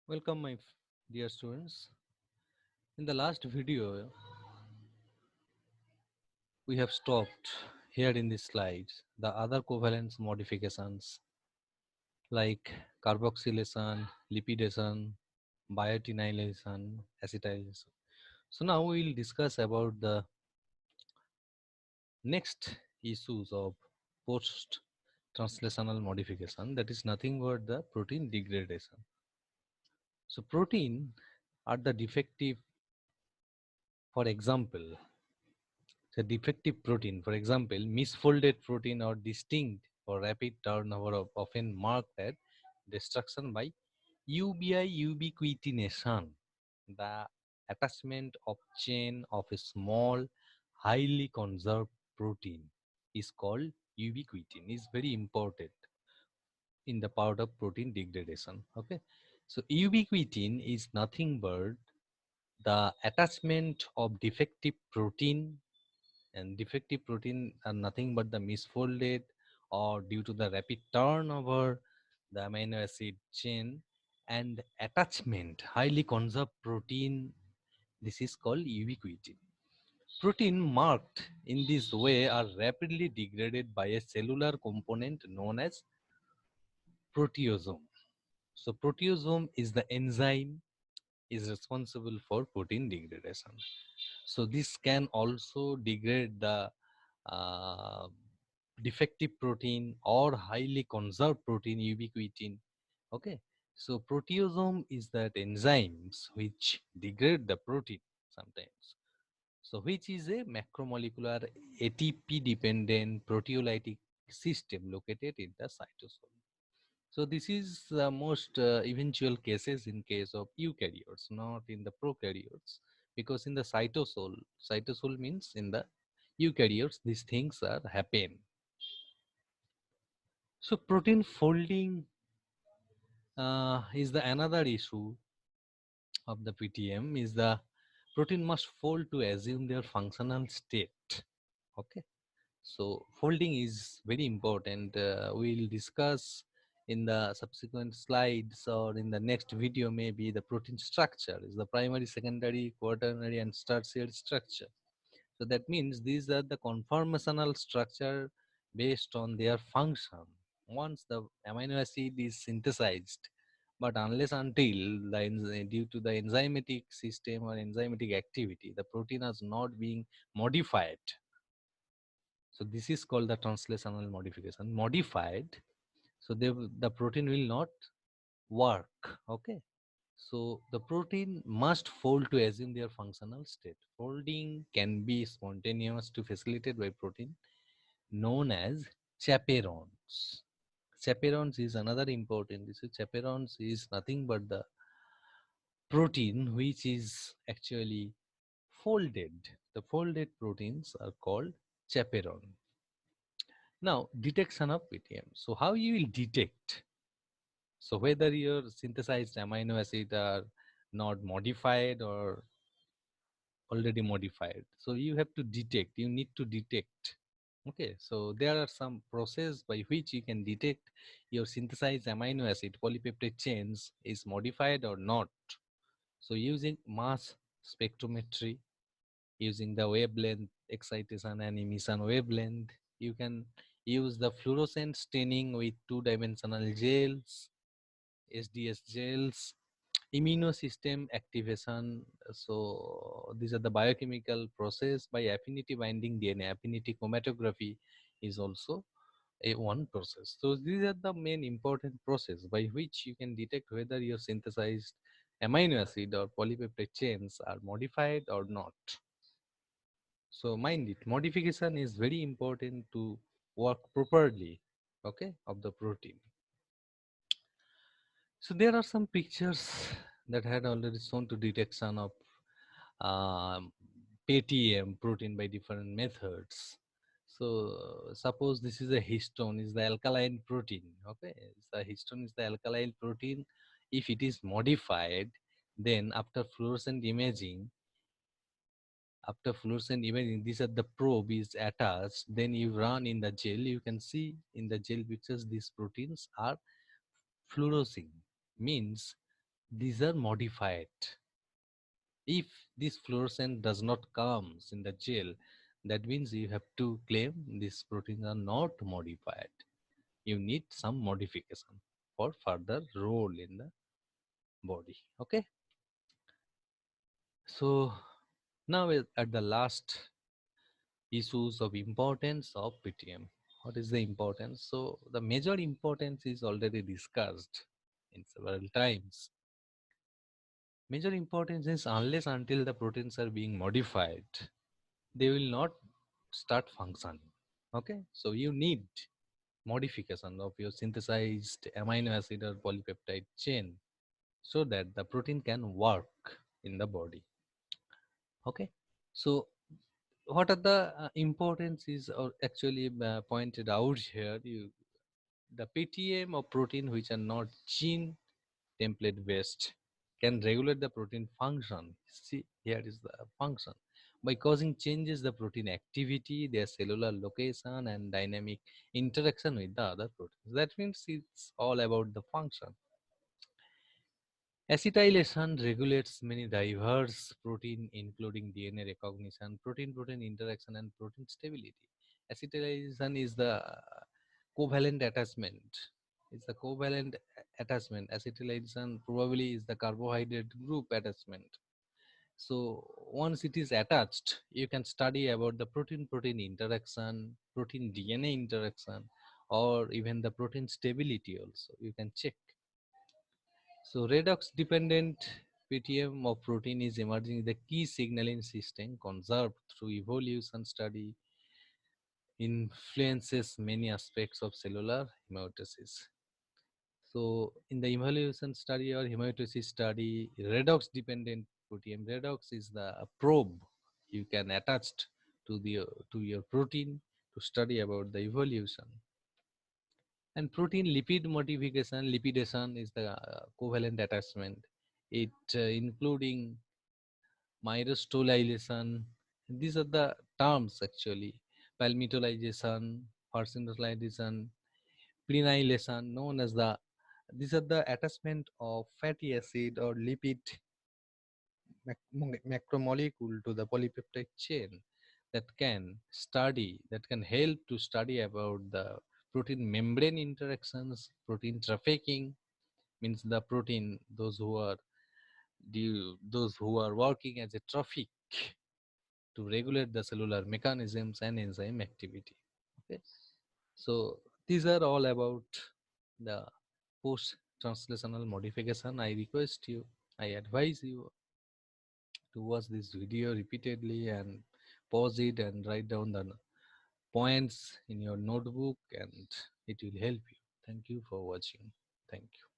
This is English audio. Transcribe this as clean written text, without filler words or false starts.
Welcome, my dear students. In the last video, we have stopped here in this slide the other covalence modifications like carboxylation, lipidation, biotinylation, acetylation. So now we will discuss about the next issues of post-translational modification, that is nothing but the protein degradation. So protein are the defective, for example, the defective protein, for example, misfolded protein or distinct or rapid turnover of often marked as destruction by UBI ubiquitination, the attachment of chain of a small, highly conserved protein is called ubiquitin. Is very important in the part of protein degradation. Okay, so ubiquitin is nothing but the attachment of defective protein, and defective protein are nothing but the misfolded or due to the rapid turnover the amino acid chain and attachment highly conserved protein. This is called ubiquitin. Protein marked in this way are rapidly degraded by a cellular component known as proteasome. So proteasome is the enzyme is responsible for protein degradation. So this can also degrade the uh, defective protein or highly conserved protein ubiquitin. Okay, so proteasome is that enzymes which degrade the protein sometimes, so which is a macromolecular ATP dependent proteolytic system located in the cytosol. So this is the most eventual cases in case of eukaryotes, not in the prokaryotes, because in the cytosol means in the eukaryotes, these things are happen. So protein folding is the another issue of the PTM is the protein must fold to assume their functional state. Okay, so folding is very important. We'll discuss in the subsequent slides or in the next video maybe the protein structure is the primary, secondary, quaternary and tertiary structure. So that means these are the conformational structure based on their function. Once the amino acid is synthesized, but unless until due to the enzymatic system or enzymatic activity, the protein is not being modified. So this is called the translational modification. Modified, so the protein will not work. Okay. So the protein must fold to assume their functional state. Folding can be spontaneous to facilitate by protein known as chaperones. Chaperones is another important. This is chaperones is nothing but the protein which is actually folded. The folded proteins are called chaperone. Now detection of PTM. So how you will detect? So whether your synthesized amino acid are not modified or already modified, so you have to detect, you need to detect. Okay, so there are some process by which you can detect your synthesized amino acid polypeptide chains is modified or not. So using mass spectrometry, using the wavelength excitation and emission wavelength, you can use the fluorescent staining with two-dimensional gels, SDS gels, immunosystem activation. So these are the biochemical process by affinity binding DNA. Affinity chromatography is also a one process. So these are the main important process by which you can detect whether your synthesized amino acid or polypeptide chains are modified or not. So mind it, modification is very important to work properly, okay, of the protein. So there are some pictures that had already shown to detection of um, PTM protein by different methods. So suppose this is a histone, is the alkaline protein. Okay, the histone is the alkaline protein. If it is modified, then after fluorescent imaging, these are the probe is attached. Then you run in the gel. You can see in the gel pictures these proteins are fluorescing. Means these are modified. If this fluorescent does not comes in the gel, that means you have to claim these proteins are not modified. You need some modification for further role in the body. Okay. So now we're at the last issues of importance of PTM. What is the importance? So the major importance is already discussed in several times. Major importance is unless until the proteins are being modified, they will not start functioning. Okay, so you need modification of your synthesized amino acid or polypeptide chain so that the protein can work in the body. Okay, so what are the importance is or actually pointed out here. The PTM of protein which are not gene template based can regulate the protein function. See, here is the function by causing changes the protein activity, their cellular location, and dynamic interaction with the other proteins. That means it's all about the function. Acetylation regulates many diverse protein, including DNA recognition, protein-protein interaction, and protein stability. Acetylation is the covalent attachment. It's the covalent attachment. Acetylation probably is the carbohydrate group attachment. So once it is attached, you can study about the protein-protein interaction, protein DNA interaction, or even the protein stability also. You can check. So redox dependent PTM of protein is emerging the key signaling system conserved through evolution study influences many aspects of cellular homeostasis. So in the evaluation study or homeostasis study, redox dependent protein, redox is the probe you can attach to your protein to study about the evolution. And protein lipid modification, lipidation is the covalent attachment. It including myristoylation. These are the terms actually. Palmitolization, farnesylation, plenylation, known as the these are the attachment of fatty acid or lipid macromolecule to the polypeptide chain that can help to study about the protein membrane interactions, protein trafficking, means the protein those who are working as a traffic to regulate the cellular mechanisms and enzyme activity. Okay, so these are all about the post translational modification. I request you, I advise you to watch this video repeatedly and pause it and write down the points in your notebook, and it will help you. Thank you for watching. Thank you.